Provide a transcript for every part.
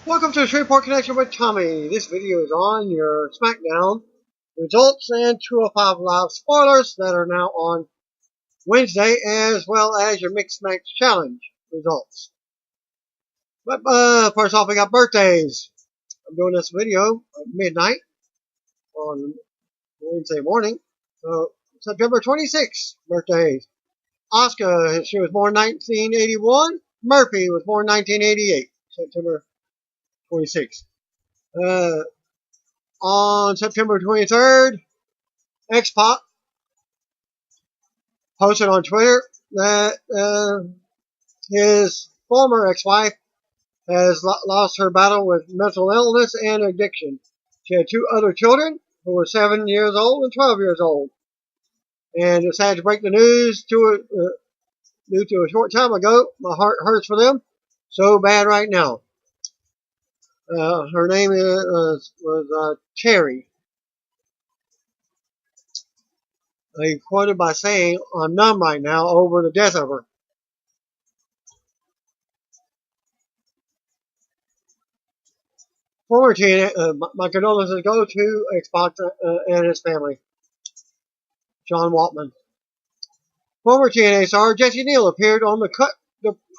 Welcome to the Shreveport Connection with Tommy. This video is on your SmackDown results and 205 Live spoilers that are now on Wednesday, as well as your Mixed Match Challenge results. But first off, we got birthdays. I'm doing this video at midnight on Wednesday morning. So September 26th, birthdays. Oscar, she was born 1981. Murphy was born 1988, September 26th. On September 23rd, xpac posted on Twitter that his former ex-wife has lost her battle with mental illness and addiction. She had two other children who were 7 years old and 12 years old, and decided to break the news due to a short time ago. My heart hurts for them so bad right now. Her name was Cherry. He quoted by saying, "I'm numb right now over the death of her." Former TNA, my condolences go to xpac and his family. John Waltman. Former TNA star Jesse Neal appeared on the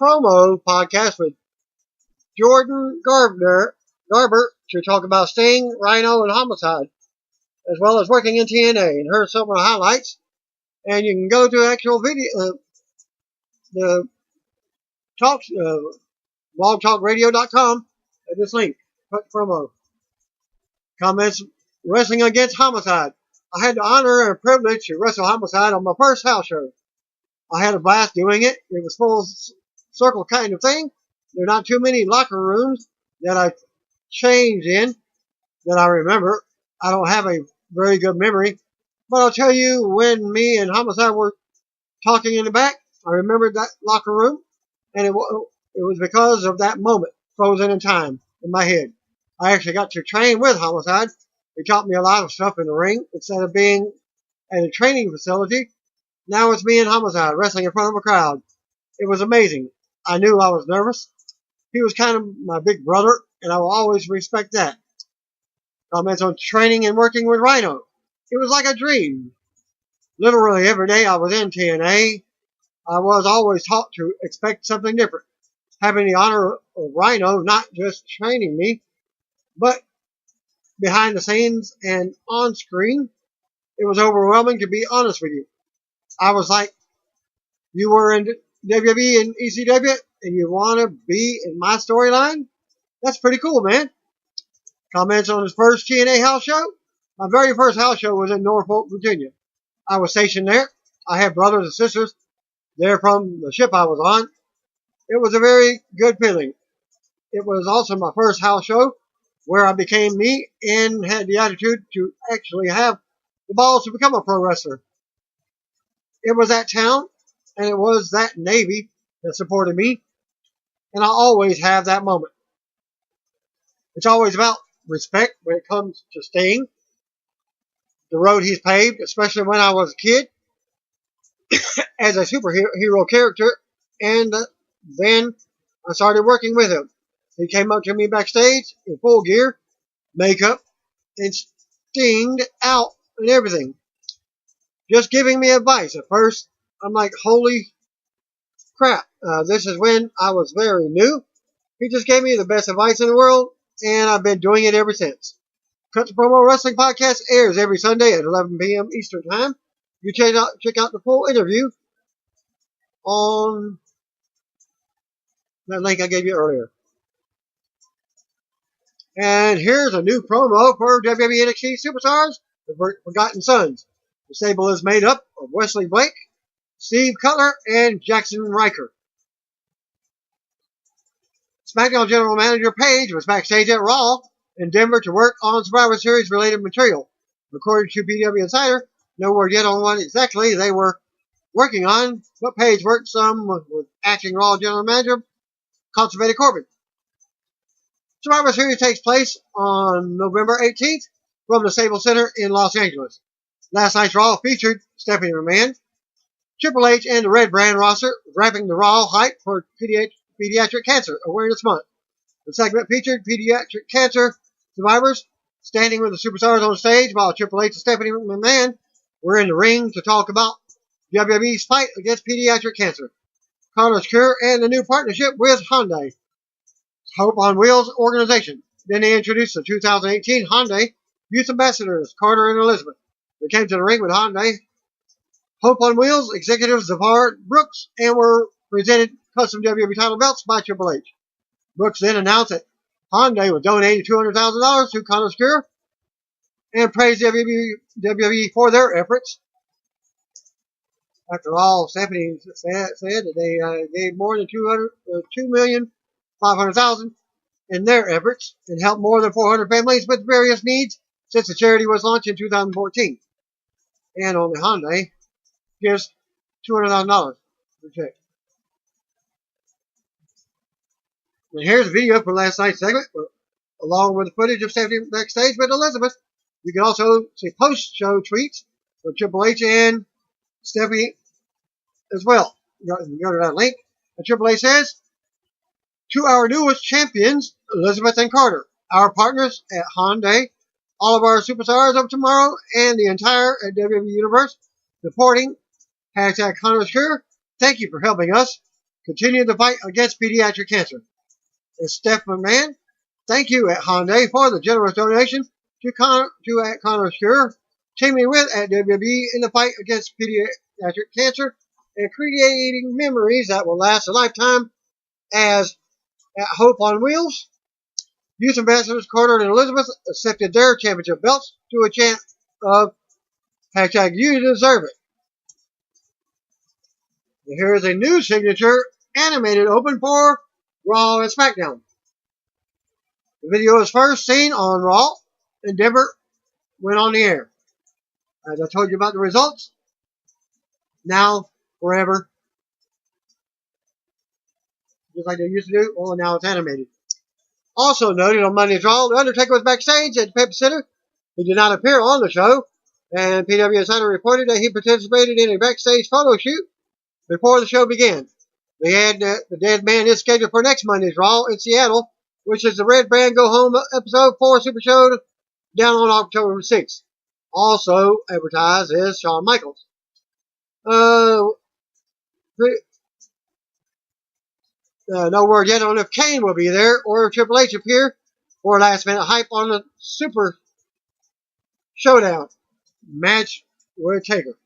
promo podcast with Jordan Garber to talk about Sting, Rhino, and Homicide, as well as working in TNA, and heard some of the highlights. And you can go to actual video, the blogtalkradio.com at this link. Promo. Comments: wrestling against Homicide. I had the honor and privilege to wrestle Homicide on my first house show. I had a blast doing it. It was full circle kind of thing. There are not too many locker rooms that I changed in that I remember. I don't have a very good memory, but I'll tell you, when me and Homicide were talking in the back, I remembered that locker room, and it was because of that moment frozen in time in my head. I actually got to train with Homicide. He taught me a lot of stuff in the ring. Instead of being at a training facility, now it's me and Homicide wrestling in front of a crowd. It was amazing. I knew I was nervous. He was kind of my big brother, and I will always respect that. Comments on training and working with Rhino. It was like a dream. Literally every day I was in TNA, I was always taught to expect something different. Having the honor of Rhino not just training me, but behind the scenes and on screen, it was overwhelming, to be honest with you. I was like, you were in WWE and ECW, and you want to be in my storyline? That's pretty cool, man. Comments on his first TNA house show. My very first house show was in Norfolk, Virginia. I was stationed there. I had brothers and sisters there from the ship I was on. It was a very good feeling. It was also my first house show where I became me and had the attitude to actually have the balls to become a pro wrestler. It was that town, and it was that Navy that supported me, and I always have that moment. It's always about respect when it comes to Sting, the road he's paved, especially when I was a kid, as a superhero character, and then I started working with him. He came up to me backstage in full gear, makeup, and stinged out and everything, just giving me advice. At first, I'm like, holy crap, this is when I was very new. He just gave me the best advice in the world, and I've been doing it ever since. Cut the Promo Wrestling Podcast airs every Sunday at 11 p.m. Eastern Time. You check out the full interview on that link I gave you earlier. And here's a new promo for WWE NXT Superstars, the Forgotten Sons. The stable is made up of Wesley Blake, Steve Cutler, and Jackson Riker. SmackDown General Manager Paige was backstage at Raw in Denver to work on Survivor Series related material. According to PW Insider, no word yet on what exactly they were working on, but Paige worked some with acting Raw General Manager Conservative Corbin. Survivor Series takes place on November 18th from the Staples Center in Los Angeles. Last night's Raw featured Stephanie McMahon, Triple H, and the Red Brand roster wrapping the Raw hype for Pediatric Cancer Awareness Month. The segment featured pediatric cancer survivors standing with the superstars on stage while Triple H and Stephanie McMahon were in the ring to talk about WWE's fight against pediatric cancer, Connor's cure, and the new partnership with Hyundai, Hope on Wheels organization. Then they introduced the 2018 Hyundai Youth Ambassadors, Carter and Elizabeth. They came to the ring with Hyundai Hope on Wheels executive Zafar Brooks and were presented custom WWE title belts by Triple H. Brooks then announced that Hyundai was donating $200,000 to Connor's cure and praised WWE for their efforts. After all, Stephanie said that they gave more than $2,500,000 in their efforts and helped more than 400 families with various needs since the charity was launched in 2014. And only Hyundai gives $200,000 per check. And here's a video from last night's segment, along with the footage of Stephanie backstage with Elizabeth. You can also see post-show tweets from Triple H and Stephanie as well. You can go to that link. And Triple H says, to our newest champions, Elizabeth and Carter, our partners at Hyundai, all of our superstars of tomorrow, and the entire WWE Universe, supporting hashtag Connor's Cure. Thank you for helping us continue the fight against pediatric cancer. And Steph McMahon, thank you at Hyundai for the generous donation to at Connor's Cure, teaming with at WWE in the fight against pediatric cancer and creating memories that will last a lifetime. As at Hope on Wheels, Youth Ambassadors Carter and Elizabeth accepted their championship belts to a chant of hashtag You Deserve It. And here is a new signature animated open for Raw and SmackDown. The video was first seen on Raw, and Denver went on the air. As I told you about the results, now, forever, just like they used to do, well, now it's animated. Also noted on Monday's Raw, The Undertaker was backstage at the Pepsi Center. He did not appear on the show, and PW Insider reported that he participated in a backstage photo shoot before the show began. They had the dead man is scheduled for next Monday's Raw in Seattle, which is the Red Band Go Home episode 4 Super Show down on October 6th. Also advertised is Shawn Michaels. No word yet on if Kane will be there or if Triple H appear for last minute hype on the Super Showdown match with Taker.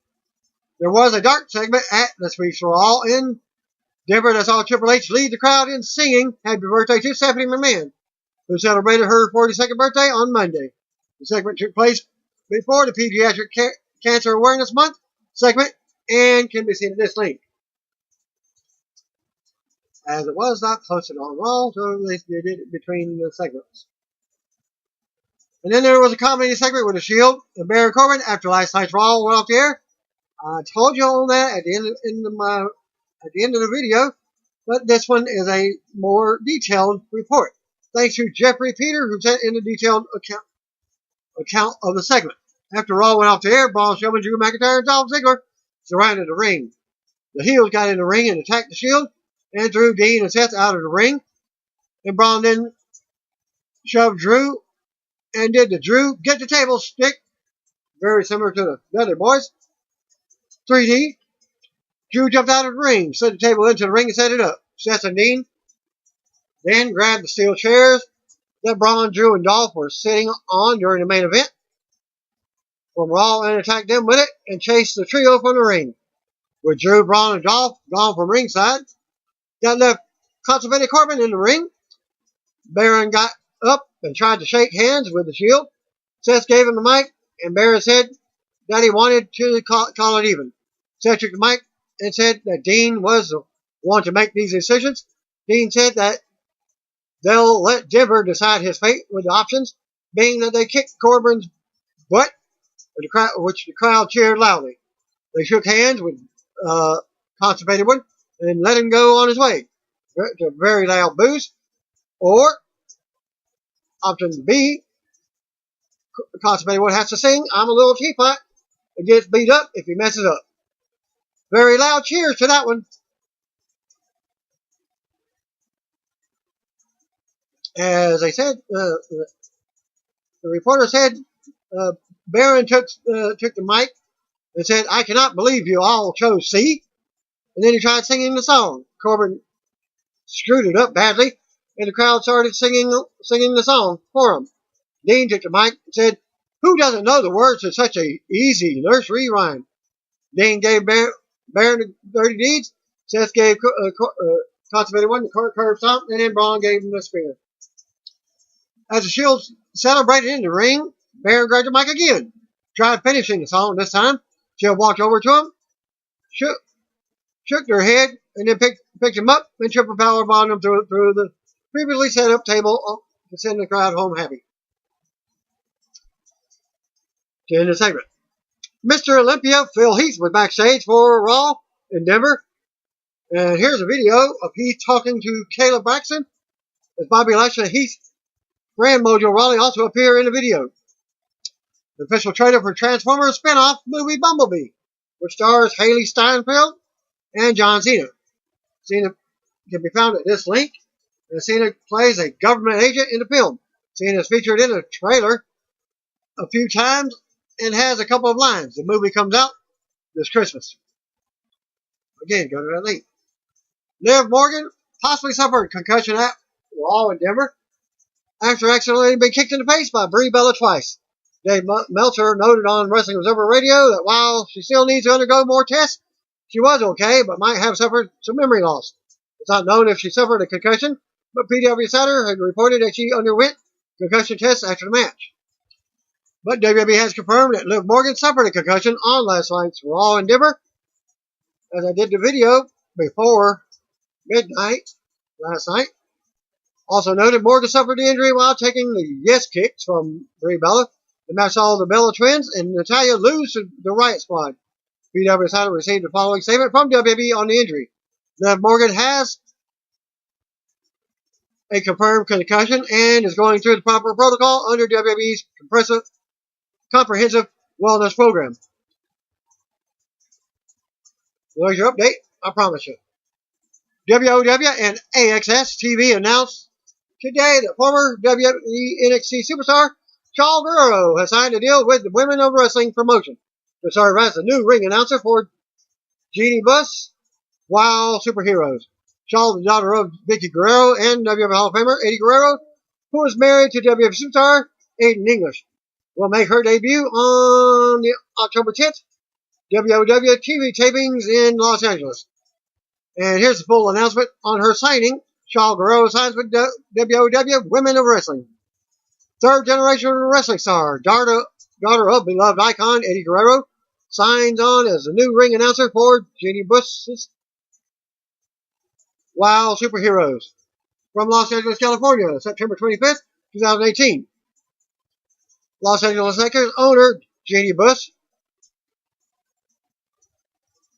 There was a dark segment at this week's Raw in Denver that saw Triple H lead the crowd in singing Happy Birthday to Stephanie McMahon, who celebrated her 42nd birthday on Monday. The segment took place before the Pediatric Cancer Awareness Month segment and can be seen at this link. As it was not posted on Raw, so they did it between the segments. And then there was a comedy segment with The Shield and Baron Corbin after last night's Raw went off the air. I told you all that at the end of the video, but this one is a more detailed report. Thanks to Jeffrey Peter, who sent in a detailed account of the segment. After Raw went off the air, Braun Strowman, Drew McIntyre, and Dolph Ziggler surrounded the ring. The heels got in the ring and attacked the Shield, and Drew, Dean, and Seth out of the ring. And Braun then shoved Drew and did the Drew get the table stick, very similar to the Dudley Boys. 3D. Drew jumped out of the ring, slid the table into the ring, and set it up. Seth and Dean then grabbed the steel chairs that Braun, Drew, and Dolph were sitting on during the main event from Raw and attacked them with it and chased the trio from the ring. With Drew, Braun, and Dolph gone from ringside, that left Constipated Corbin in the ring. Baron got up and tried to shake hands with the Shield. Seth gave him the mic, and Baron said that he wanted to call it even. Seth took the mic and said that Dean was the one to make these decisions. Dean said that they'll let Denver decide his fate with the options, being that they kicked Corbin's butt, which the crowd cheered loudly. They shook hands with Constipated One and let him go on his way to very loud boos. Or option B, Constipated One has to sing I'm a Little Teapot and gets beat up if he messes up. Very loud cheers to that one. As they said, the reporter said, Barron took the mic and said, "I cannot believe you all chose C." And then he tried singing the song. Corbin screwed it up badly, and the crowd started singing the song for him. Dean took the mic and said, "Who doesn't know the words to such a easy nursery rhyme?" Dean gave Barron the dirty deeds. Seth gave Constipated one the curve stomp, and then Braun gave him the spear. As the Shields celebrated in the ring, Barron grabbed the mic again. Tried finishing the song this time. Shield walked over to him, shook their head, and then picked him up and triple powerbombed him through the previously set up table to send the crowd home happy. To end the segment. Mr. Olympia, Phil Heath, was backstage for Raw in Denver. And here's a video of Heath talking to Caleb Braxton as Bobby Lashley and Heath friend Mojo Rawley also appear in the video. The official trailer for Transformers spin-off movie Bumblebee, which stars Haley Steinfeld and John Cena. Cena can be found at this link, and Cena plays a government agent in the film. Cena is featured in the trailer a few times and has a couple of lines. The movie comes out this Christmas. Again, go to that link. Liv Morgan possibly suffered a concussion at Raw in Denver after accidentally being kicked in the face by Brie Bella twice. Dave Meltzer noted on Wrestling Observer Radio that while she still needs to undergo more tests, she was okay, but might have suffered some memory loss. It's not known if she suffered a concussion, but PW Insider had reported that she underwent concussion tests after the match. But WWE has confirmed that Liv Morgan suffered a concussion on last night's Raw in Denver. As I did the video before midnight last night. Also noted Morgan suffered the injury while taking the yes kicks from Brie Bella. The match saw the Bella twins and Natalya lose to the Riot Squad. PW Insider received the following statement from WWE on the injury. Liv Morgan has a confirmed concussion and is going through the proper protocol under WWE's comprehensive wellness program. There's your update, I promise you. WOW and AXS TV announced today that former WWE NXT superstar Shaul Guerrero has signed a deal with the Women of Wrestling promotion to serve as the new ring announcer for Jeannie Buss Wild Superheroes. Shaul, the daughter of Vicky Guerrero and WWE Hall of Famer Eddie Guerrero, who is married to WWE superstar Aiden English, will make her debut on the October 10th WOW TV tapings in Los Angeles. And here's the full announcement on her signing. Shaul Guerrero signs with WOW Women of Wrestling. Third generation wrestling star, daughter of beloved icon Eddie Guerrero, signs on as the new ring announcer for Jeannie Buss's Wild Superheroes. From Los Angeles, California, September 25th, 2018. Los Angeles Lakers owner Jeannie Buss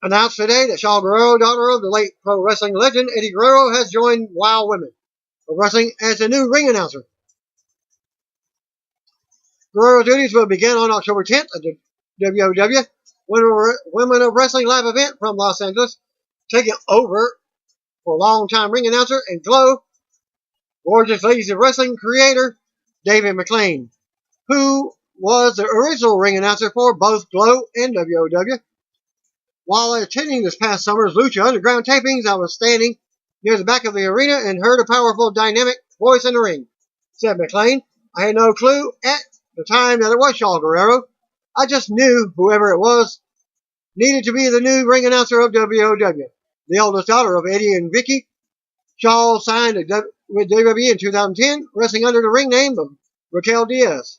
announced today that Shaul Guerrero, daughter of the late pro wrestling legend Eddie Guerrero, has joined Wild Women of Wrestling as the new ring announcer. Guerrero's duties will begin on October 10th at the WOW Women of Wrestling live event from Los Angeles, taking over for longtime ring announcer and Glow, Gorgeous Ladies of Wrestling creator David McLean, who was the original ring announcer for both Glow and WOW. While attending this past summer's Lucha Underground tapings, I was standing near the back of the arena and heard a powerful, dynamic voice in the ring, said McLean. I had no clue at the time that it was Shaul Guerrero. I just knew whoever it was needed to be the new ring announcer of WOW. The oldest daughter of Eddie and Vicky, Shaul signed with WWE in 2010, wrestling under the ring name of Raquel Diaz,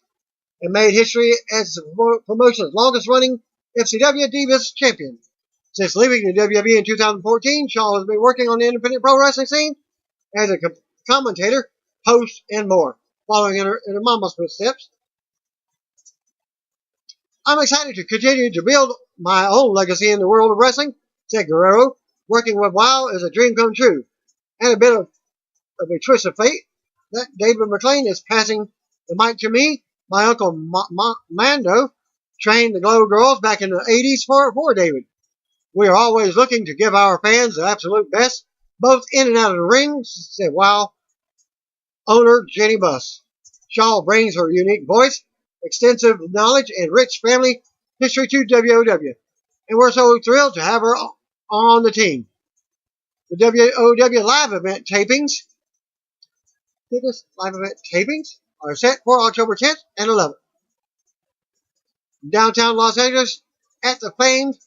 and made history as the promotion's longest-running FCW Divas champion. Since leaving the WWE in 2014, Shaul has been working on the independent pro wrestling scene as a commentator, host, and more, following in her mama's footsteps. I'm excited to continue to build my own legacy in the world of wrestling, said Guerrero. Working with WOW is a dream come true, and a bit of a twist of fate that David McLean is passing the mic to me. My uncle Mando trained the Glow Girls back in the 80s for David. We are always looking to give our fans the absolute best, both in and out of the ring, said WOW owner Jenny Buss. Shaul brings her unique voice, extensive knowledge, and rich family history to WOW, and we're so thrilled to have her on the team. The WOW live event tapings are set for October 10th and 11th. Downtown Los Angeles at the famed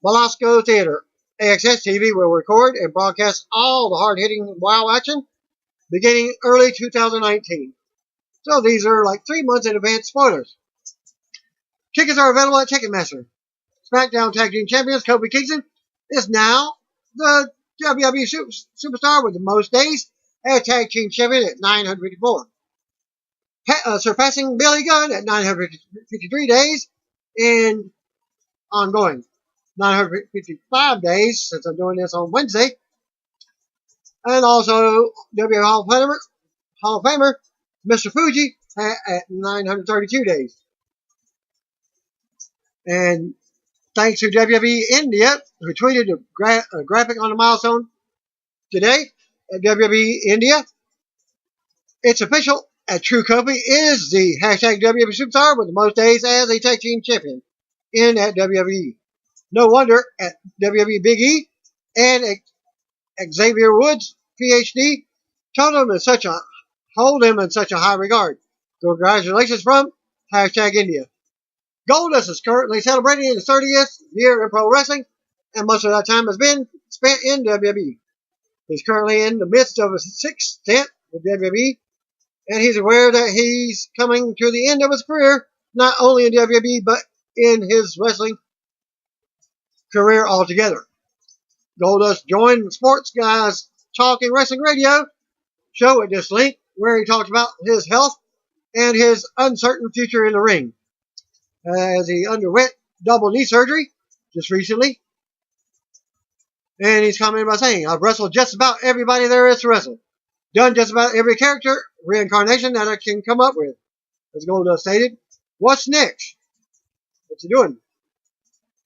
Velasco Theater. AXS TV will record and broadcast all the hard-hitting WoW action beginning early 2019. So these are like 3 months in advance spoilers. Tickets are available at Ticketmaster. SmackDown Tag Team Champions Kofi Kingston is now the WWE Superstar with the most days as Tag Team Champion at 954. Surpassing Billy Gunn at 953 days and ongoing. 955 days since I'm doing this on Wednesday. And also WWE Hall of Famer Mr. Fuji at 932 days. And thanks to WWE India, who tweeted a graphic on the milestone today at WWE India. It's official. A True Kofi is the hashtag WWE Superstar with the most days as a tag team champion at WWE. No wonder at WWE Big E and Xavier Woods, PhD, hold him in such a high regard. Congratulations from hashtag India. Goldust is currently celebrating his 30th year in pro wrestling, and most of that time has been spent in WWE. He's currently in the midst of a 6th stint with WWE, and he's aware that he's coming to the end of his career, not only in WWE, but in his wrestling career altogether. Goldust joined Sports Guys Talking Wrestling Radio show at this link, where he talked about his health and his uncertain future in the ring, as he underwent double knee surgery just recently. And he's commenting by saying, I've wrestled just about everybody there is to wrestle. Done just about every character reincarnation that I can come up with. As Goldust stated, what's next? What's he doing?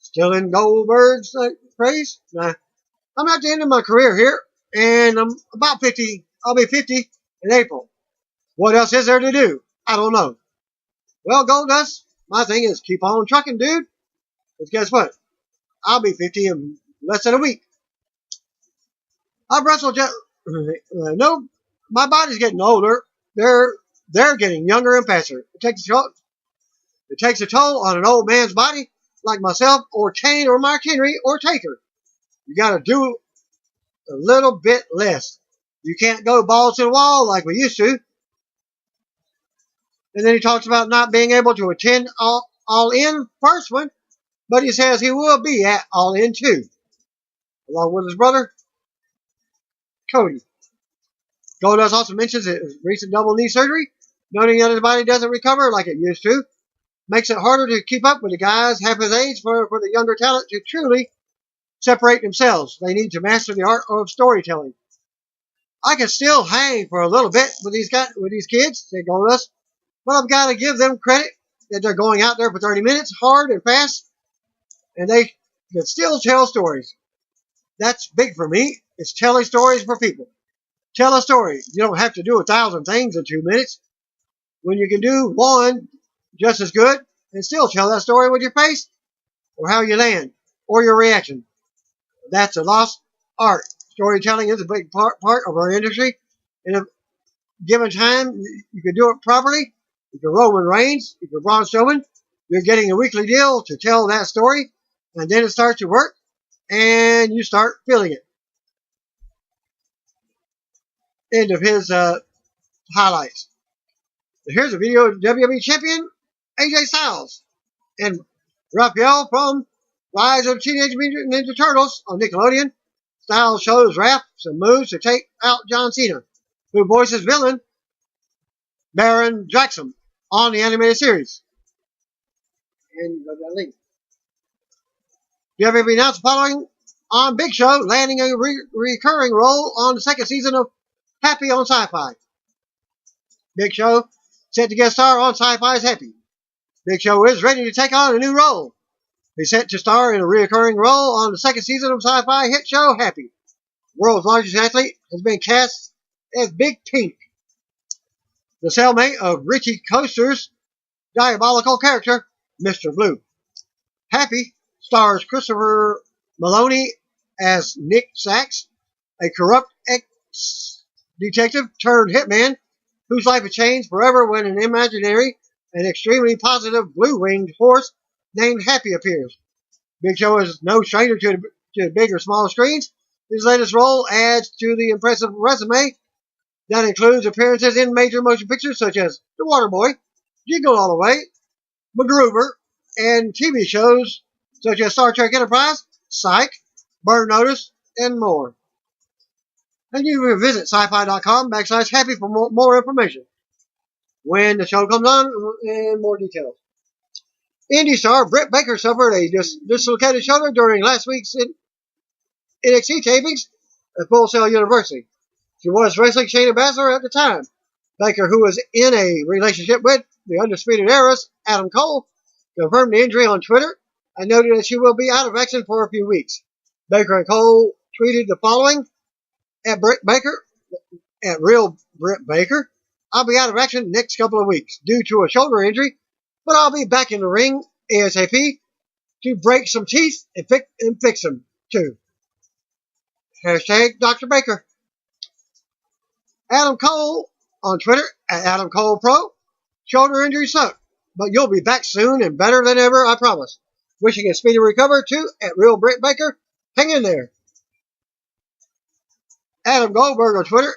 Still in Goldberg's praise? Nah. I'm at the end of my career here, and I'm about 50. I'll be 50 in April. What else is there to do? I don't know. Well, Goldust, my thing is keep on trucking, dude. Because guess what? I'll be 50 in less than a week. I've wrestled no, my body's getting older. They're getting younger and faster. It takes a toll on an old man's body like myself or Kane or Mark Henry or Taker. You got to do a little bit less. You can't go balls to the wall like we used to. And then he talks about not being able to attend All In first one, but he says he will be at All In 2, along with his brother, Cody. Goldust also mentions his recent double knee surgery, noting that his body doesn't recover like it used to. Makes it harder to keep up with the guys half his age for the younger talent to truly separate themselves. They need to master the art of storytelling. I can still hang for a little bit with these kids, said Goldust, but I've got to give them credit that they're going out there for 30 minutes, hard and fast, and they can still tell stories. That's big for me. It's telling stories for people. Tell a story. You don't have to do 1,000 things in 2 minutes. When you can do one just as good and still tell that story with your face or how you land or your reaction. That's a lost art. Storytelling is a big part of our industry. In a given time, you can do it properly. If you're Roman Reigns, if you're Braun Strowman, you're getting a weekly deal to tell that story, and then it starts to work, and you start feeling it. End of his highlights. So here's a video of WWE Champion AJ Styles and Raphael from Rise of Teenage Mutant Ninja Turtles on Nickelodeon. Styles shows Raph some moves to take out John Cena, who voices villain Baron Jackson on the animated series. And the link. WWE announced following on Big Show landing a recurring role on the second season of Happy on Syfy. Big Show set to guest star on Syfy's Happy. Big Show is ready to take on a new role. He's set to star in a recurring role on the second season of Syfy hit show Happy. The world's largest athlete has been cast as Big Pink. the cellmate of Richie Coaster's diabolical character, Mr. Blue. Happy stars Christopher Maloney as Nick Sachs, a corrupt ex-detective turned hitman whose life has changed forever when an imaginary and extremely positive blue-winged horse named Happy appears. Big Show is no stranger to big or small screens. His latest role adds to the impressive resume that includes appearances in major motion pictures such as The Waterboy, Jingle All the Way, MacGruber, and TV shows such as Star Trek Enterprise, Psych, Burn Notice, and more. And you can visit syfy.com/happy for more information when the show comes on and more details. Indie star Britt Baker suffered a dislocated shoulder during last week's NXT tapings at Full Sail University. She was wrestling Shayna Baszler at the time. Baker, who was in a relationship with the Undisputed Era's Adam Cole, confirmed the injury on Twitter and noted that she will be out of action for a few weeks. Baker and Cole tweeted the following: at Britt Baker, at Real Britt Baker, I'll be out of action next couple of weeks due to a shoulder injury, but I'll be back in the ring ASAP to break some teeth and fix them too. Hashtag Dr. Baker. Adam Cole on Twitter at Adam Cole Pro. Shoulder injury suck, but you'll be back soon and better than ever, I promise. Wishing a speedy recovery too at Real Britt Baker. Hang in there. Adam Goldberg on Twitter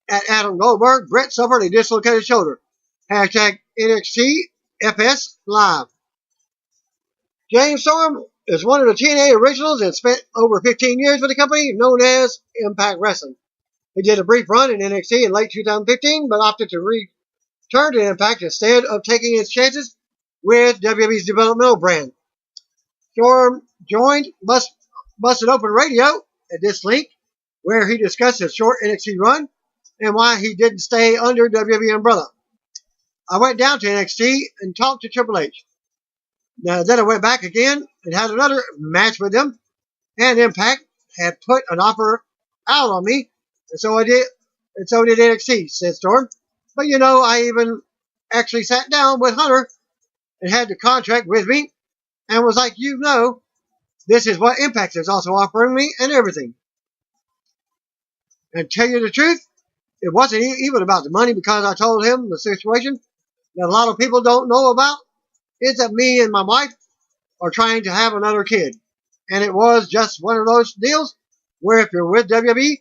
at Adam Goldberg. Brett suffered a dislocated shoulder. Hashtag NXT FS Live. James Storm is one of the TNA originals and spent over 15 years with the company known as Impact Wrestling. He did a brief run in NXT in late 2015, but opted to return to Impact instead of taking his chances with WWE's developmental brand. Storm joined Busted Open Radio at this link, where he discussed his short NXT run and why he didn't stay under WWE umbrella. I went down to NXT and talked to Triple H. Now, then I went back again and had another match with them, and Impact had put an offer out on me, and so I did, and so did NXT, said Storm. But you know, I even actually sat down with Hunter and had the contract with me and was like, you know, this is what Impact is also offering me and everything. And tell you the truth, it wasn't even about the money, because I told him the situation that a lot of people don't know about is that me and my wife are trying to have another kid. And it was just one of those deals where if you're with WWE,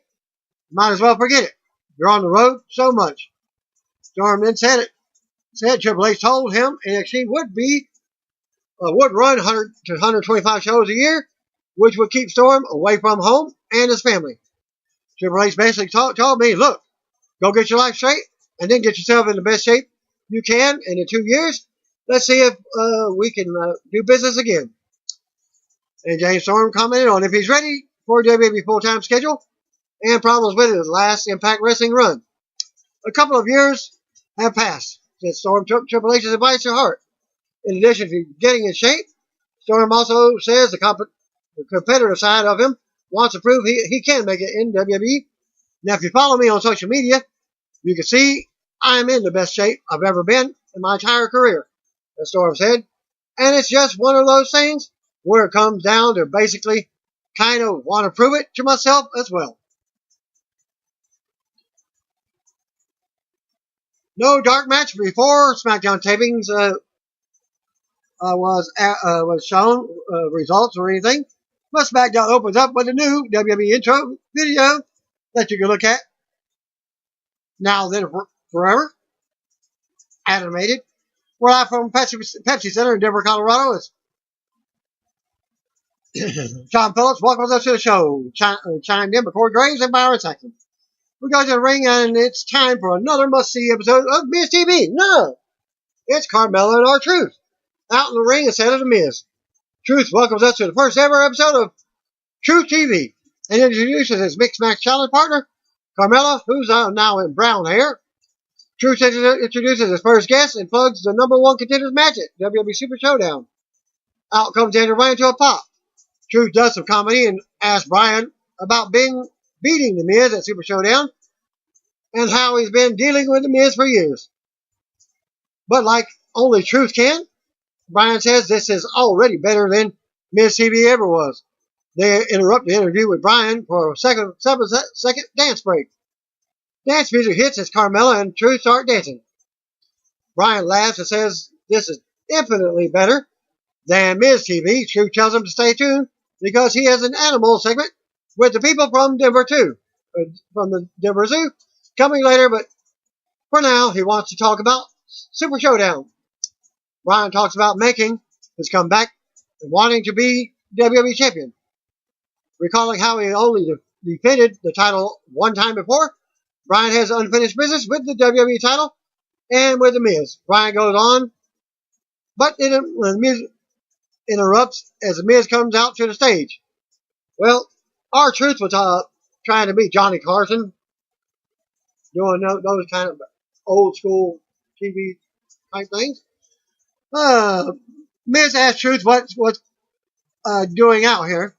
might as well forget it. You're on the road so much. Storm then said Triple H told him NXT would run 100 to 125 shows a year, which would keep Storm away from home and his family. Triple H basically told me, look, go get your life straight and then get yourself in the best shape you can. And in 2 years, let's see if we can do business again. And James Storm commented on if he's ready for a WWE full-time schedule and problems with his last Impact Wrestling run. A couple of years have passed since Storm took Triple H's advice to heart. In addition to getting in shape, Storm also says the competitive side of him wants to prove he can make it in WWE. Now, if you follow me on social media, you can see I'm in the best shape I've ever been in my entire career, as Storm said. And it's just one of those things where it comes down to basically kind of want to prove it to myself as well. No dark match before SmackDown tapings was shown, results or anything. But SmackDown opens up with a new WWE intro video that you can look at. Now then forever. Animated. We're live from Pepsi Center in Denver, Colorado. It's John Phillips welcomes us to the show. Chimed in before Graves and Byron Saxton. We go to the ring, and it's time for another must-see episode of Miz TV. No, it's Carmella and R-Truth out in the ring instead of the Miz. Truth welcomes us to the first ever episode of Truth TV and introduces his mixed match challenge partner, Carmella, who's now in brown hair. Truth introduces his first guest and plugs the #1 contenders match at WWE Super Showdown. Out comes Daniel Bryan to a pop. Truth does some comedy and asks Bryan about beating the Miz at Super Showdown and how he's been dealing with the Miz for years. But like only truth can, Bryan says this is already better than Miz TV ever was. They interrupt the interview with Bryan for a 7-second dance break. Dance music hits as Carmella and Truth start dancing. Bryan laughs and says this is infinitely better than Miz TV. Truth tells him to stay tuned because he has an animal segment with the people from Denver too, from the Denver Zoo, coming later. But for now, he wants to talk about Super Showdown. Bryan talks about making his comeback and wanting to be WWE champion, recalling how he only defended the title one time before. Bryan has unfinished business with the WWE title and with The Miz. Bryan goes on, but The Miz interrupts as The Miz comes out to the stage. Well, R-Truth was trying to beat Johnny Carson, doing those kind of old school TV type things. Miz asked Truth what's doing out here.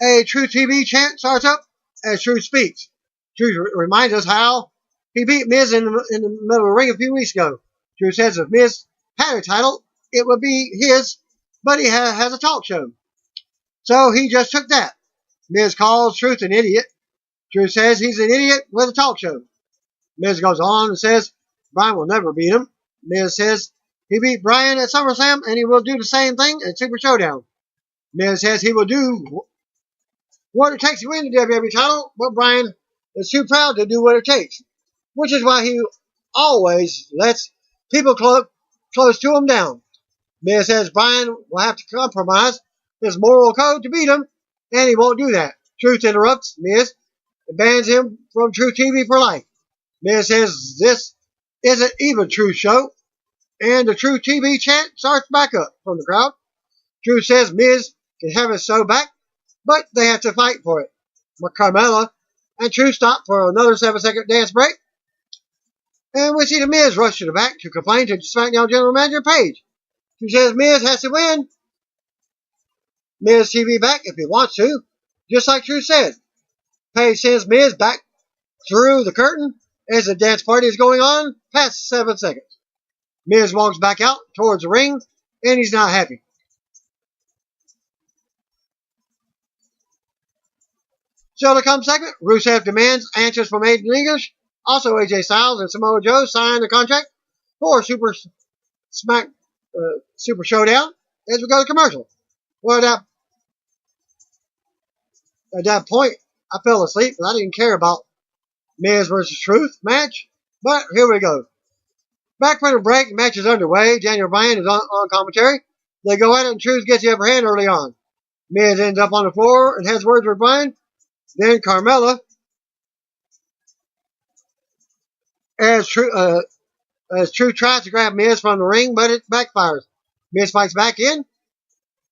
A Truth TV chant starts up as Truth speaks. Truth reminds us how he beat Miz in the middle of the ring a few weeks ago. Truth says if Miz had a title, it would be his, but he has a talk show. So he just took that. Miz calls Truth an idiot. Truth says he's an idiot with a talk show. Miz goes on and says Bryan will never beat him. Miz says he beat Bryan at SummerSlam and he will do the same thing at Super Showdown. Miz says he will do what it takes to win the WWE title, but Bryan is too proud to do what it takes, which is why he always lets people close to him down. Miz says Bryan will have to compromise his moral code to beat him, and he won't do that. Truth interrupts Miz and bans him from Truth TV for life. Miz says this isn't even Truth show, and the Truth TV chant starts back up from the crowd. Truth says Miz can have his show back, but they have to fight for it. Carmella and Truth stop for another 7-second dance break, and we see The Miz rush to the back to complain to SmackDown General Manager Paige. She says Miz has to win Miz TV back if he wants to, just like Truth said. Paige sends Miz back through the curtain as the dance party is going on past 7 seconds. Miz walks back out towards the ring, and he's not happy. So to come second, Rusev demands answers from Aiden English. Also, AJ Styles and Samoa Joe sign the contract for Super Showdown as we go to commercial. Well, at that point, I fell asleep and I didn't care about Miz versus Truth match. But here we go. Back from the break, the match is underway. Daniel Bryan is on commentary. They go at it and Truth gets the upper hand early on. Miz ends up on the floor and has words with Bryan. Then Carmella, as Truth tries to grab Miz from the ring, but it backfires. Miz fights back in,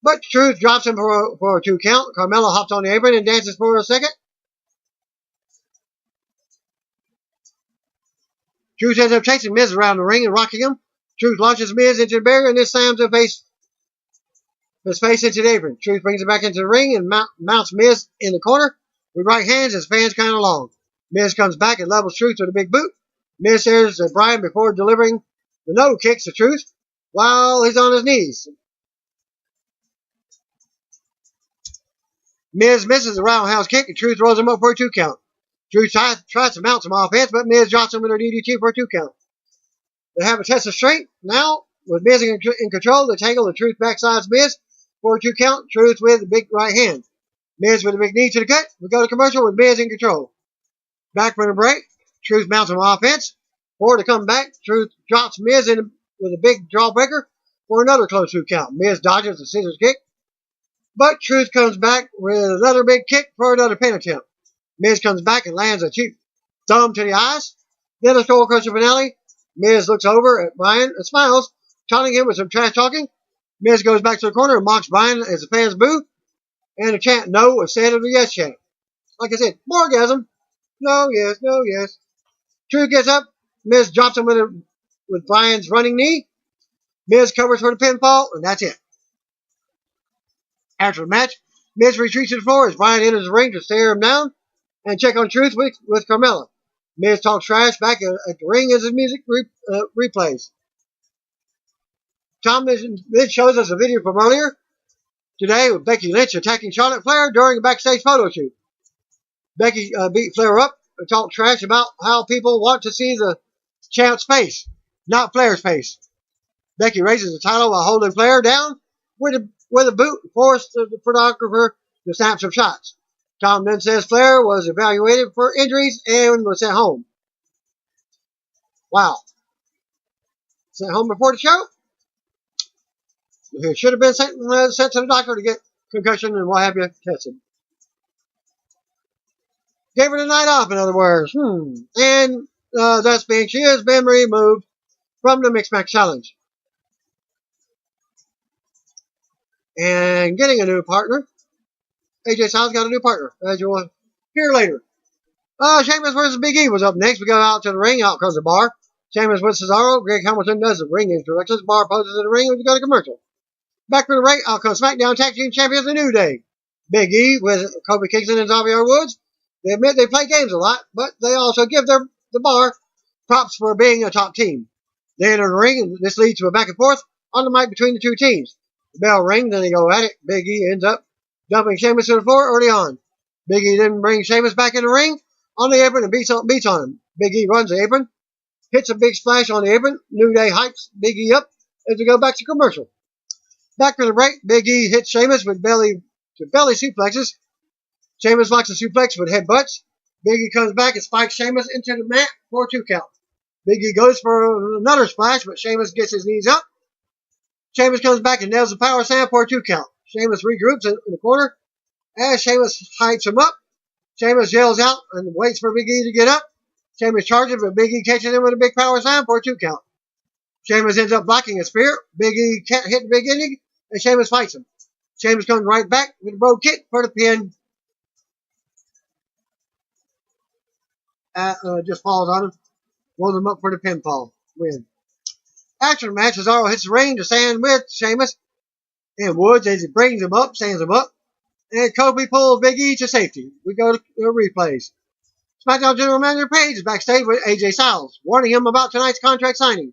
but Truth drops him for a 2 count. Carmella hops on the apron and dances for a second. Truth ends up chasing Miz around the ring and rocking him. Truth launches Miz into the barrier and this slams his face into the apron. Truth brings him back into the ring and mounts Miz in the corner with right hands as fans count along. Miz comes back and levels Truth with a big boot. Miz stares at Bryan before delivering the no kicks to Truth while he's on his knees. Miz misses the roundhouse kick and Truth throws him up for a 2 count. Truth tries to mount some offense, but Miz drops him with her DDT for a 2 count. They have a test of strength now with Miz in control. They tangle the Truth backsides Miz for a 2 count. Truth with a big right hand. Miz with a big knee to the gut. We go to commercial with Miz in control. Back from the break. Truth mounts some offense. For to come back, Truth drops Miz in with a big jawbreaker for another close 2 count. Miz dodges the scissors kick. But Truth comes back with another big kick for another pin attempt. Miz comes back and lands a cheap thumb to the eyes. Then a skull crusher finale. Miz looks over at Bryan and smiles, taunting him with some trash talking. Miz goes back to the corner and mocks Bryan as the fans boo. And the chant no instead of the yes chant. Like I said, orgasm. No, yes, no, yes. Truth gets up. Miz drops him with Bryan's running knee. Miz covers for the pinfall, and that's it. After the match, Miz retreats to the floor as Bryan enters the ring to stare him down and check on Truth with Carmella. Miz talks trash back at the ring as the music replays. Tom then shows us a video from earlier today with Becky Lynch attacking Charlotte Flair during a backstage photo shoot. Becky beat Flair up and talked trash about how people want to see the champ's face, not Flair's face. Becky raises the title while holding Flair down with a boot and forced the photographer to snap some shots. Tom then says Flair was evaluated for injuries and was sent home. Wow. Sent home before the show? He should have been sent to the doctor to get concussion and what have you tested. Gave her the night off, in other words. And thus being, she has been removed from the Mixed Match Challenge. And getting a new partner. AJ Styles got a new partner, as you will hear later. Sheamus versus Big E was up next. We go out to the ring. Out comes the bar. Sheamus with Cesaro. Greg Hamilton does the ring introductions. Bar poses in the ring and we go to commercial. Back for the ring. Out comes SmackDown Tag Team Champions, The New Day. Big E with Kofi Kingston and Xavier Woods. They admit they play games a lot, but they also give the bar props for being a top team. They enter the ring, and this leads to a back and forth on the mic between the two teams. The bell rings, then they go at it. Big E ends up dumping Sheamus to the floor early on. Big E then brings Sheamus back in the ring on the apron and beats on him. Big E runs the apron, hits a big splash on the apron. New Day hypes Big E up as we go back to commercial. Back for the break, Big E hits Sheamus with belly suplexes. Sheamus locks a suplex with headbutts. Big E comes back and spikes Sheamus into the mat for a 2 count. Big E goes for another splash, but Sheamus gets his knees up. Sheamus comes back and nails the power slam for a 2 count. Sheamus regroups in the corner. As Sheamus hypes him up, Sheamus yells out and waits for Big E to get up. Sheamus charges, but Big E catches him with a big power slam for a 2 count. Sheamus ends up blocking a spear. Big E can't hit the big ending, and Sheamus fights him. Sheamus comes right back with a brogue kick for the pin. Just falls on him. Rolls him up for the pinfall. Win. After the match, Cesaro hits the ring to stand with Sheamus and Woods as he brings him up, stands him up. And Kofi pulls Big E to safety. We go to replays. SmackDown General Manager Paige is backstage with AJ Styles, warning him about tonight's contract signing.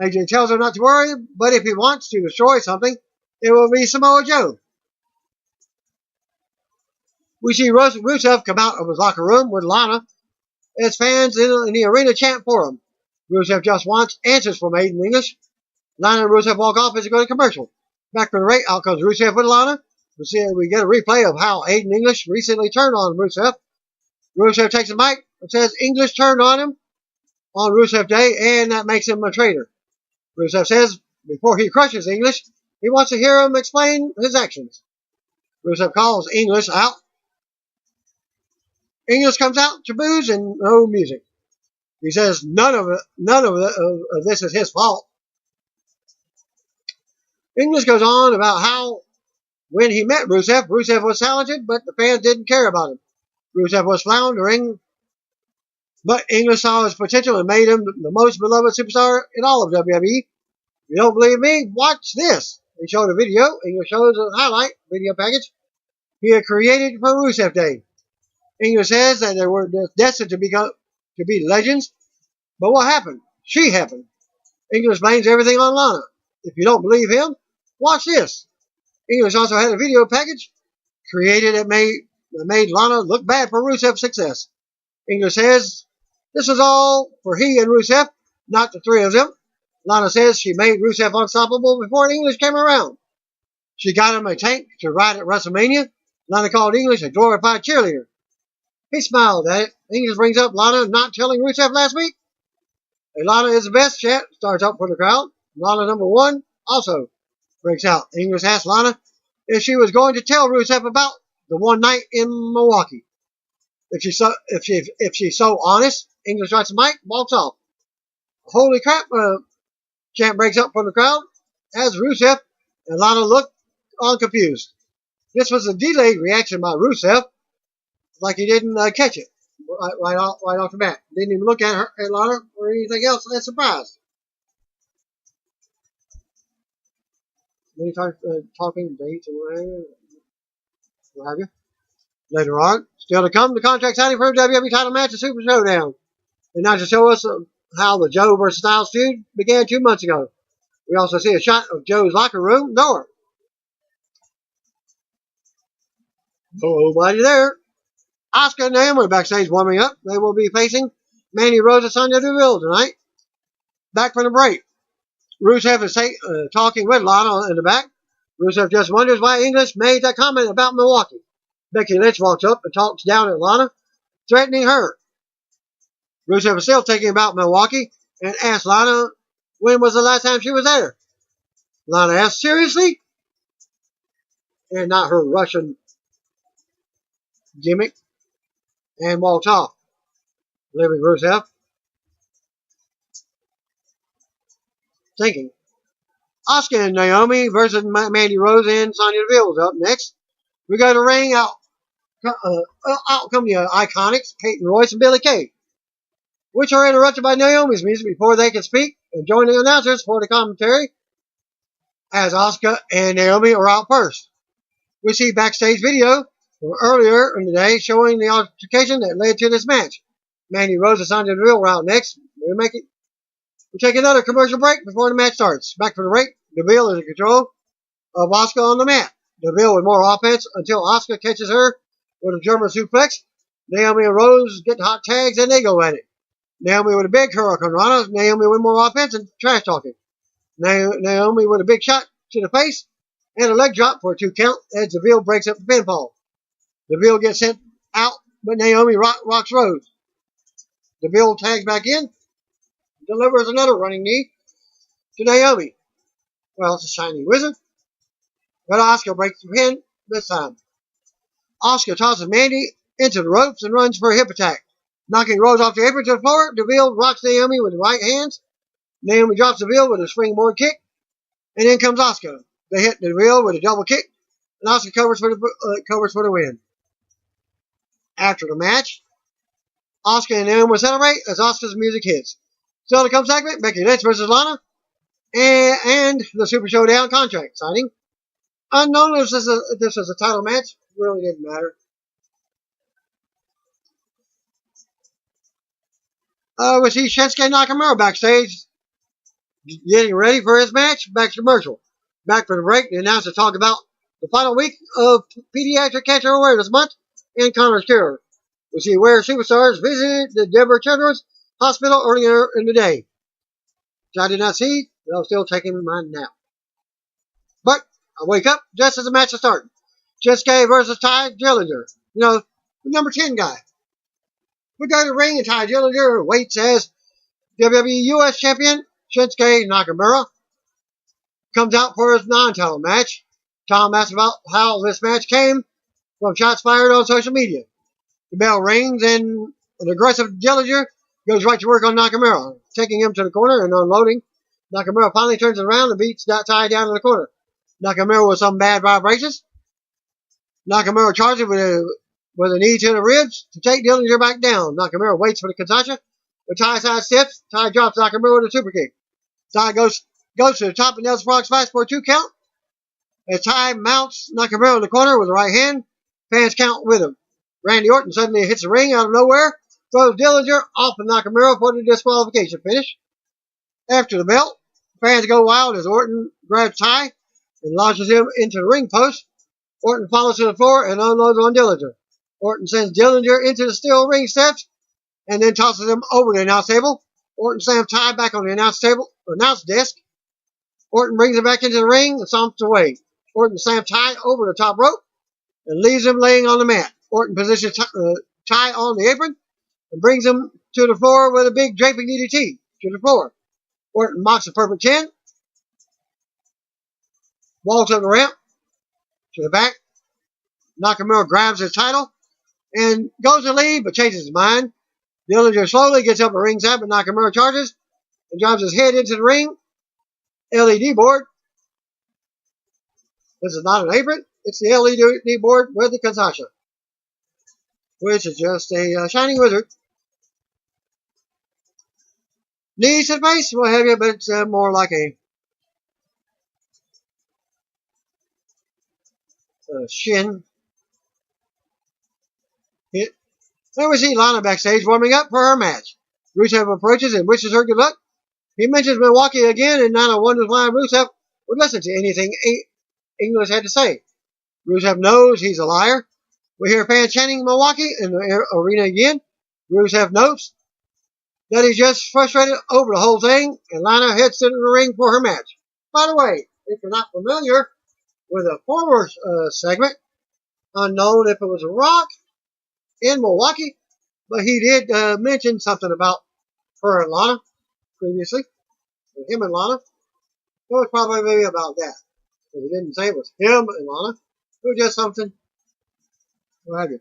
AJ tells her not to worry, but if he wants to destroy something, it will be Samoa Joe. We see Rusev come out of his locker room with Lana as fans in the arena chant for him. Rusev just wants answers from Aiden English. Lana and Rusev walk off as they go to commercial. Back for the break, out comes Rusev with Lana. We get a replay of how Aiden English recently turned on Rusev. Rusev takes the mic and says English turned on him on Rusev Day, and that makes him a traitor. Rusev says before he crushes English, he wants to hear him explain his actions. Rusev calls English out. English comes out to boos and no music. He says none of this is his fault. English goes on about how when he met Rusev, Rusev was talented, but the fans didn't care about him. Rusev was floundering, but English saw his potential and made him the most beloved superstar in all of WWE. If you don't believe me, watch this. He showed a video. English shows a highlight video package he had created for Rusev Day. English says that they were destined to be legends, but what happened? She happened. English blames everything on Lana. If you don't believe him, watch this. English also had a video package created that made Lana look bad for Rusev's success. English says this was all for he and Rusev, not the three of them. Lana says she made Rusev unstoppable before English came around. She got him a tank to ride at WrestleMania. Lana called English a glorified cheerleader. He smiled at it. English brings up Lana not telling Rusev last week. And Lana is the best chant starts up for the crowd. Lana number 1 also breaks out. English asked Lana if she was going to tell Rusev about the one night in Milwaukee. If she's so honest, English drops the mic, walks off. Holy crap! Chant breaks up from the crowd as Rusev and Lana look confused. This was a delayed reaction by Rusev, like he didn't catch it right off the bat. Didn't even look at her, at Lana, or anything else. That's surprised. Then he starts talking dates and what have you. Later on, still to come, the contract signing for a WWE title match, the Super Showdown. And now to show us how the Joe versus Styles feud began 2 months ago. We also see a shot of Joe's locker room door. Nobody there. Asuka and Naomi backstage warming up. They will be facing Mandy Rose and Sonya Deville tonight. Back from the break. Rusev is talking with Lana in the back. Rusev just wonders why English made that comment about Milwaukee. Becky Lynch walks up and talks down at Lana, threatening her. Rusev is still thinking about Milwaukee and asks Lana when was the last time she was there. Lana asks, seriously? And not her Russian gimmick. And walks off, leaving Rusev thinking. Asuka and Naomi versus Mandy Rose and Sonya Deville is up next. We go to ring. Out come the Iconics, Peyton Royce and Billie Kay, which are interrupted by Naomi's music before they can speak and join the announcers for the commentary as Asuka and Naomi are out first. We see backstage video from earlier in the day showing the altercation that led to this match. Mandy Rose and Sonya Deville are out next. We take another commercial break before the match starts. Back from the break, Deville is in control of Asuka on the mat. Deville with more offense until Asuka catches her with a German suplex. Naomi and Rose get hot tags and they go at it. Naomi with a big hurricane rana. Naomi with more offense and trash talking. Naomi with a big shot to the face and a leg drop for a 2 count as Deville breaks up the pinfall. Deville gets sent out, but Naomi rocks Rose. Deville tags back in, delivers another running knee to Naomi. Well, it's a shiny wizard. But Asuka breaks the pin this time. Asuka tosses Mandy into the ropes and runs for a hip attack. Knocking Rose off the apron to the floor, Deville rocks Naomi with the right hands. Naomi drops Deville with a springboard kick. And in comes Asuka. They hit Deville with a double kick. And Asuka covers for the win. After the match, Asuka and Naomi will celebrate as Asuka's music hits. Still to come segment, Becky Lynch versus Lana. And the Super Showdown contract signing. Unknown if this was a title match. Really didn't matter. We see Shinsuke Nakamura backstage getting ready for his match. Back to commercial. Back for the break. The announcer talk about the final week of Pediatric Cancer Awareness Month and Connor's Cure. We see where superstars visited the Denver Children's Hospital earlier in the day. Which I did not see, but I'm still taking mine now. But I wake up just as the match is starting. Shinsuke versus Ty Dillinger. You know, the number 10 guy. We go to the ring and Ty Dillinger waits as WWE US Champion Shinsuke Nakamura comes out for his non-title match. Tom asks about how this match came from shots fired on social media. The bell rings and an aggressive Dillinger goes right to work on Nakamura, taking him to the corner and unloading. Nakamura finally turns around and beats that Ty down in the corner. Nakamura with some bad vibrations. Nakamura charges with a knee to the ribs to take Dillinger back down. Nakamura waits for the Kinshasa. But Ty side steps. Ty drops Nakamura with a super kick. Ty goes to the top and nails Frog Splash for a 2 count. As Ty mounts Nakamura in the corner with the right hand, fans count with him. Randy Orton suddenly hits the ring out of nowhere, throws Dillinger off of Nakamura for the disqualification finish. After the belt, fans go wild as Orton grabs Ty and launches him into the ring post. Orton falls to the floor and unloads on Dillinger. Orton sends Dillinger into the steel ring steps and then tosses him over the announce table. Orton slams Ty back on the announce desk. Orton brings him back into the ring and stomps away. Orton slams Ty over the top rope and leaves him laying on the mat. Orton positions Ty on the apron and brings him to the floor with a big draping DDT to the floor. Orton mocks the perfect 10, walks up the ramp to the back. Nakamura grabs his title and goes to leave but changes his mind. Dillinger slowly gets up the ringside, but Nakamura charges and drives his head into the ring. LED board. This is not an apron. It's the LED board with the Kinshasa, which is just a shining wizard. Knee to the face, what have you, but it's more like a shin hit. Then we see Lana backstage warming up for her match. Rusev approaches and wishes her good luck. He mentions Milwaukee again, and Nana wonders why Rusev would listen to anything English had to say. Rusev knows he's a liar. We hear fans chanting Milwaukee in the arena again. Rusev notes that he's just frustrated over the whole thing, and Lana heads to the ring for her match. By the way, if you're not familiar with a former segment, unknown if it was Rock in Milwaukee, but he did mention something about her and Lana previously, or him and Lana. It was probably maybe about that. But he didn't say it was him and Lana. It was just something, what have you.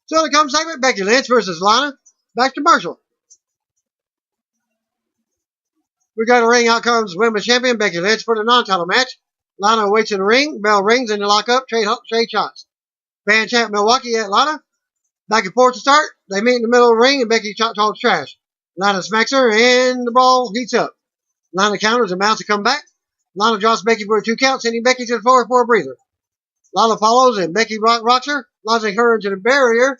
So the come segment, Becky Lynch versus Lana. Back to Marshall. We got a ring. Out comes women's champion Becky Lynch for the non-title match. Lana waits in the ring. Bell rings and they lock up. Trade shots. Fan champ Milwaukee at Lana. Back and forth to start. They meet in the middle of the ring and Becky talks trash. Lana smacks her and the brawl heats up. Lana counters and mounts to come back. Lana drops Becky for a 2 count, sending Becky to the floor for a breather. Lana follows and Becky rocks her, launching her into the barrier.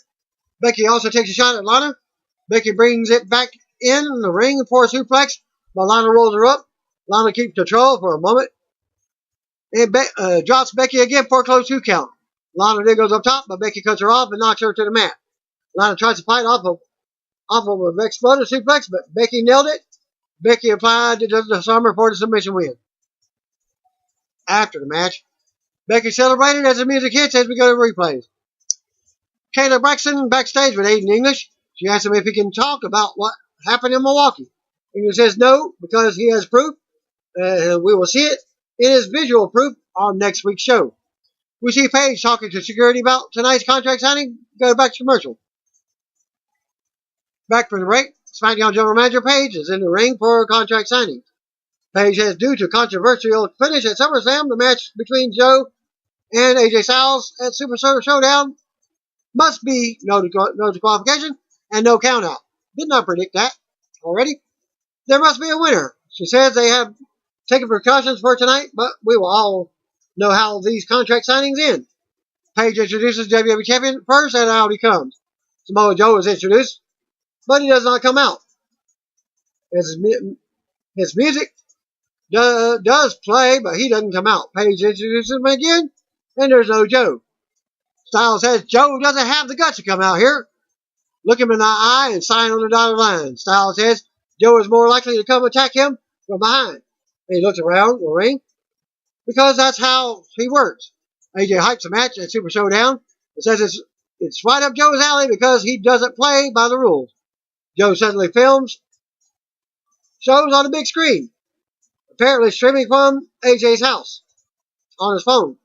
Becky also takes a shot at Lana. Becky brings it back in the ring for a suplex, but Lana rolls her up. Lana keeps control for a moment and drops Becky again for a close 2 count. Lana then goes up top, but Becky cuts her off and knocks her to the mat. Lana tries to fight off of a exploder suplex, but Becky nailed it. Becky applied the summer for the submission win. After the match, Becky celebrated as the music hits as we go to replays. Kayla Braxton backstage with Aiden English. She asks him if he can talk about what happened in Milwaukee. English says no, because he has proof. We will see it in his visual proof on next week's show. We see Paige talking to security about tonight's contract signing. Go back to commercial. Back from the break, SmackDown General Manager Paige is in the ring for a contract signing. Paige has, due to controversial finish at SummerSlam, the match between Joe and AJ Styles at Super Showdown must be no disqualification and no count out. Did not predict that already. There must be a winner. She says they have taken precautions for tonight, but we will all know how these contract signings end. Paige introduces WWE Champion first, and out he comes. Samoa Joe is introduced, but he does not come out. His music does play, but he doesn't come out. Paige introduces him again, and there's no Joe. Styles says Joe doesn't have the guts to come out here. Look him in the eye and sign on the dotted line. Styles says Joe is more likely to come attack him from behind. And he looks around the ring because that's how he works. AJ hypes the match at Super Showdown and says it's right up Joe's alley because he doesn't play by the rules. Joe suddenly films shows on the big screen, apparently streaming from AJ's house on his phone.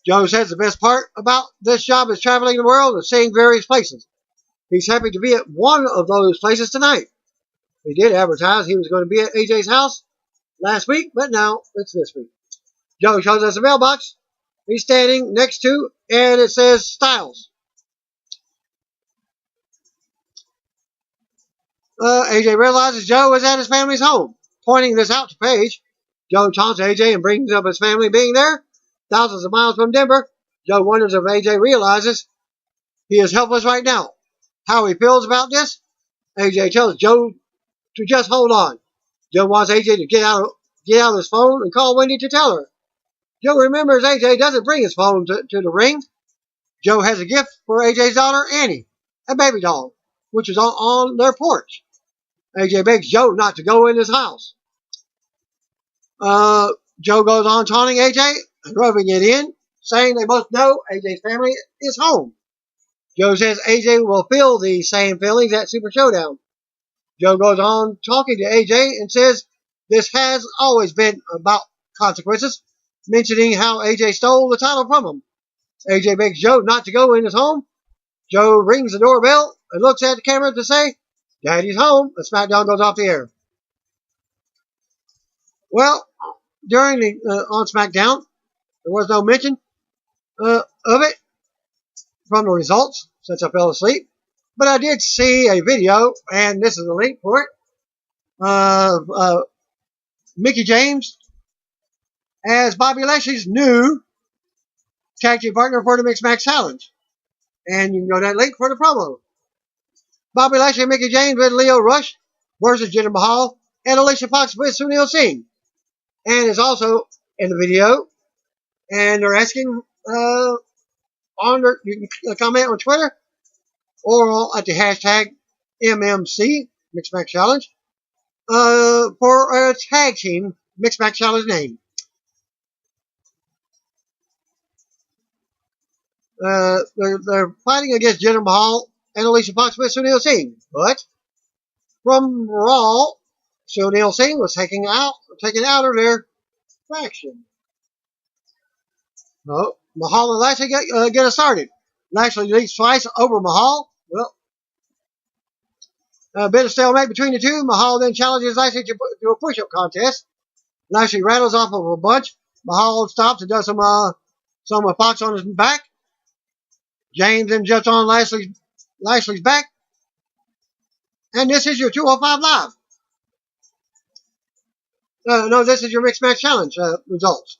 Joe says the best part about this job is traveling the world and seeing various places. He's happy to be at one of those places tonight. He did advertise he was going to be at AJ's house last week, but now it's this week. Joe shows us a mailbox he's standing next to, and it says Styles. AJ realizes Joe is at his family's home. Pointing this out to Paige, Joe taunts AJ and brings up his family being there, thousands of miles from Denver. Joe wonders if AJ realizes he is helpless right now. How he feels about this? AJ tells Joe to just hold on. Joe wants AJ to get out of his phone and call Wendy to tell her. Joe remembers AJ doesn't bring his phone to the ring. Joe has a gift for AJ's daughter, Annie, a baby doll, which is on their porch. AJ begs Joe not to go in his house. Joe goes on taunting AJ and rubbing it in, saying they both know AJ's family is home. Joe says AJ will feel these same feelings at Super Showdown. Joe goes on talking to AJ and says this has always been about consequences, mentioning how AJ stole the title from him. AJ begs Joe not to go in his home. Joe rings the doorbell and looks at the camera to say, Daddy's home, and SmackDown goes off the air. Well, during on SmackDown, there was no mention of it from the results since I fell asleep. But I did see a video, and this is a link for it, of Mickie James as Bobby Lashley's new tag team partner for the Mixed Match Challenge. And you can go to that link for the promo. Bobby Lashley and Mickie James with Leo Rush versus Jinder Mahal and Alicia Fox with Sunil Singh. And is also in the video. And they're asking you can comment on Twitter or at the hashtag MMC, Mixed Match Challenge, for a tag team Mixed Match Challenge name. They're fighting against Jinder Mahal and Alicia Fox with Sunil Singh. But from Raw, Sunil Singh was taken out of their faction. No, Mahal and Lashley get us started. Lashley leaps twice over Mahal. Well, a bit of stalemate between the two. Mahal then challenges Lashley to a push-up contest. Lashley rattles off of a bunch. Mahal stops and does some Fox on his back. James then jumps on Lashley's back. And this is your 205 Live. No, this is your Mixed Match Challenge results.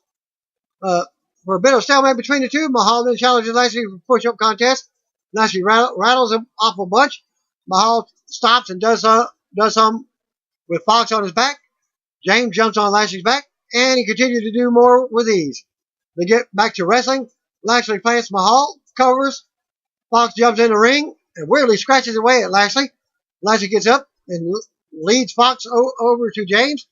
For a bit of stalemate between the two, Mahal then challenges Lashley for a push-up contest. Lashley rattles him off a bunch. Mahal stops and does some with Fox on his back. James jumps on Lashley's back, and he continues to do more with these. They get back to wrestling. Lashley plants Mahal, covers. Fox jumps in the ring and weirdly scratches away at Lashley. Lashley gets up and leads Fox over to James.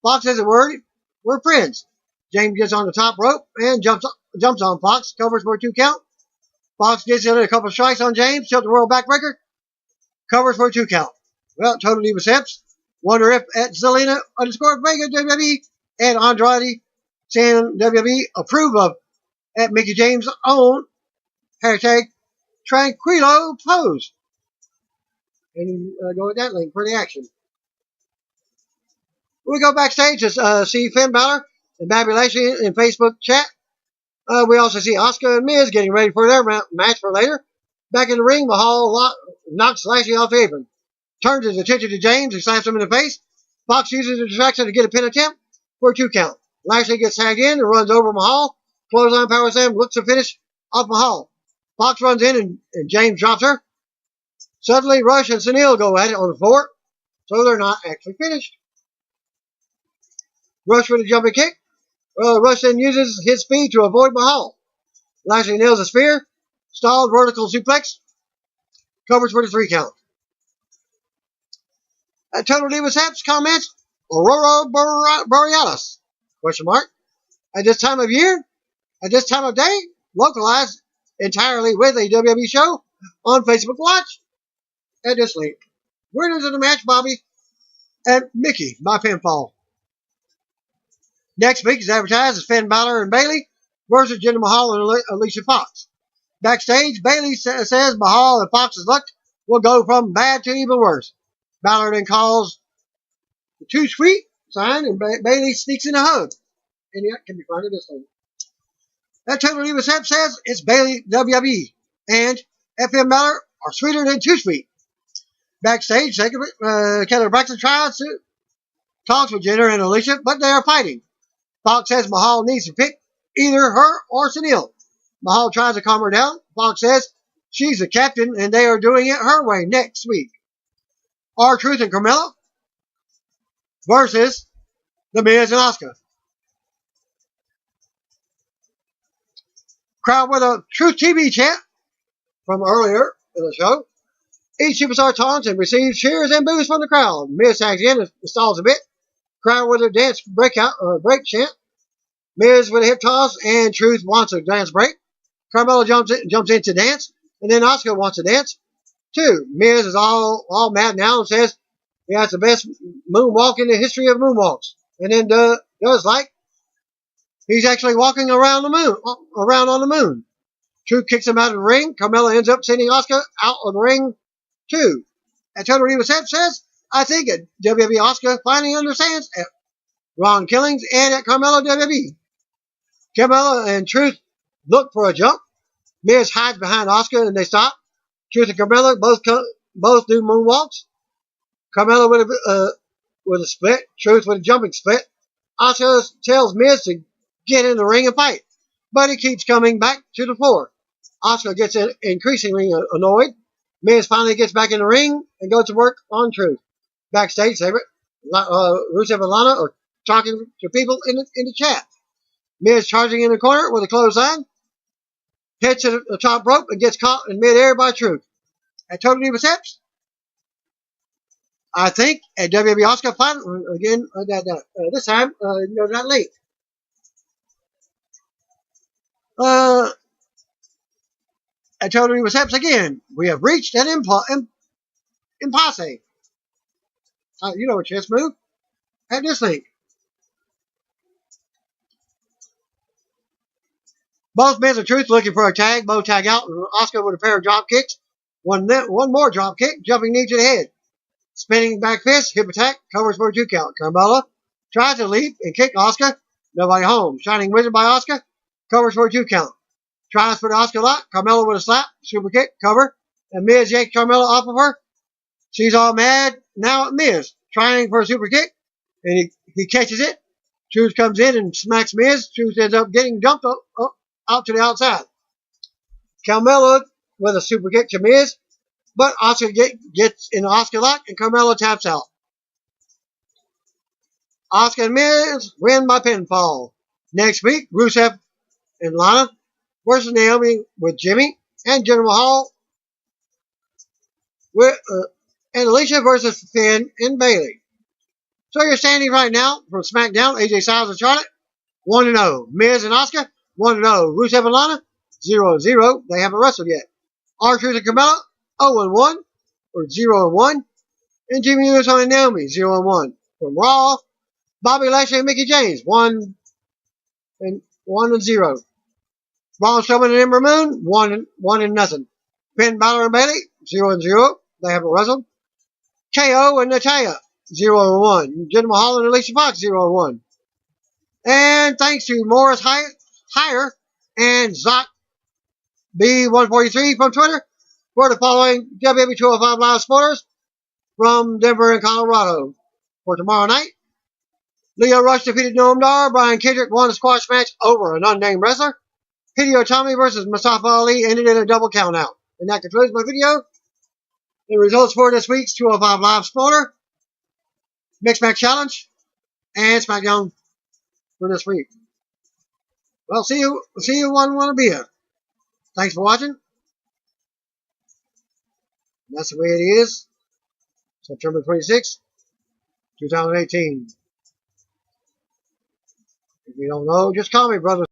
Fox says a word. We're friends. James gets on the top rope and jumps on Fox, covers for a 2 count. Fox gets in a couple of strikes on James, tilt the world backbreaker, covers for a 2 count. Well, Total Divas Hips, wonder if at Zelina _Vega WWE and Andrade San WWE approve of at Mickey James' own hashtag Tranquilo pose. And go with that link for the action. We go backstage to see Finn Balor and Bobby Lashley in Facebook chat. We also see Asuka and Miz getting ready for their match for later. Back in the ring, Mahal knocks Lashley off the apron. Turns his attention to James and slaps him in the face. Fox uses the distraction to get a pin attempt for a 2 count. Lashley gets tagged in and runs over Mahal. Clothesline power slam, looks to finish off Mahal. Fox runs in and James drops her. Suddenly, Rush and Sunil go at it on the floor, so they're not actually finished. Rush for the jumping kick. Rush then uses his speed to avoid Mahal. Lashley nails a spear. Stalled vertical suplex. Covers for the 3 count. At Total Divas Hips comments, Aurora Borealis? Question mark. At this time of year? At this time of day? Localized entirely with a WWE show on Facebook Watch. At this link. Winners of the match, Bobby and Mickey by pinfall. Next week is advertised as Finn Balor and Bayley versus Jinder Mahal and Alicia Fox. Backstage, Bayley says Mahal and Fox's luck will go from bad to even worse. Balor then calls the too sweet sign and Bayley sneaks in a hug. And that can be found in this thing. That Total Divas Hips says it's Bayley WWE and Finn Balor are sweeter than too sweet. Backstage, Kelly Braxton tries to talk with Jinder and Alicia, but they are fighting. Fox says Mahal needs to pick either her or Sunil. Mahal tries to calm her down. Fox says she's the captain and they are doing it her way next week. R-Truth and Carmella versus The Miz and Asuka. Crowd with a Truth TV chant from earlier in the show. Each superstar taunts and receives cheers and boos from the crowd. Miz tags in and stalls a bit. Crowd with a dance break chant. Miz with a hip toss and Truth wants a dance break. Carmella jumps in to dance, and then Asuka wants to dance too. Miz is all mad now and says he has the best moonwalk in the history of moonwalks, and then does like he's actually walking around on the moon. Truth kicks him out of the ring. Carmella ends up sending Asuka out of the ring too. And Total Divas Hips says, I think WWE Asuka finally understands at Ron Killings and at Carmella WWE. Carmella and Truth look for a jump. Miz hides behind Asuka and they stop. Truth and Carmella both do moonwalks. Carmella with a split. Truth with a jumping split. Asuka tells Miz to get in the ring and fight, but he keeps coming back to the floor. Asuka gets increasingly annoyed. Miz finally gets back in the ring and goes to work on Truth. backstage segment. Rusev and Lana are talking to people in the chat. Miz charging in the corner with a clothesline, hits the top rope and gets caught in midair by Truth. At Total Divas Hips, I think at WWE Oscar Platinum again. This time, not late. At Total Divas Hips again, we have reached an impasse. You know a chess move. At this link. Both Miz and Truth looking for a tag. Both tag out. And Oscar with a pair of drop kicks. One more drop kick. Jumping knee to the head. Spinning back fist. Hip attack. Covers for a 2 count. Carmella tries to leap and kick Oscar. Nobody home. Shining Wizard by Oscar. Covers for a 2 count. Tries for the Oscar lock. Carmella with a slap. Super kick. Cover. And Miz yanks Carmella off of her. She's all mad now at Miz. Trying for a super kick. And he catches it. Truth comes in and smacks Miz. Truth ends up getting jumped up out to the outside. Carmella with a super kick to Miz. But Oscar gets in the Oscar lock and Carmella taps out. Oscar and Miz win by pinfall. Next week, Rusev and Lana versus Naomi with Jimmy and Jinder Mahal and Alicia versus Finn and Bayley. So you're standing right now from SmackDown, AJ Styles and Charlotte, 1-0. Miz and Oscar, 1-0. Rusev and Lana, 0-0. They haven't wrestled yet. R-Truth and Carmella, 0-1 or 0-1. And Jimmy Uso and Naomi, 0-1. From Raw, Bobby Lashley and Mickey James, 1-0. Braun Strowman and Ember Moon, 1-0. Finn Balor and Bayley, 0-0. They haven't wrestled. KO and Natalya, 0-1. Jinder Mahal and Alicia Fox, 0-1. And thanks to Morris Hire and Zoc B143 from Twitter for the following WWE 205 Live spoilers from Denver and Colorado. For tomorrow night, Leo Rush defeated Noam Dar. Brian Kendrick won a squash match over an unnamed wrestler. Hideo Itami versus Mustafa Ali ended in a double countout. And that concludes my video. The results for this week's 205 Live spoiler, Mixed Match Challenge, and SmackDown for this week. Well, see you one Olympia. Thanks for watching. That's the way it is. September 26th, 2018. If you don't know, just call me, brother.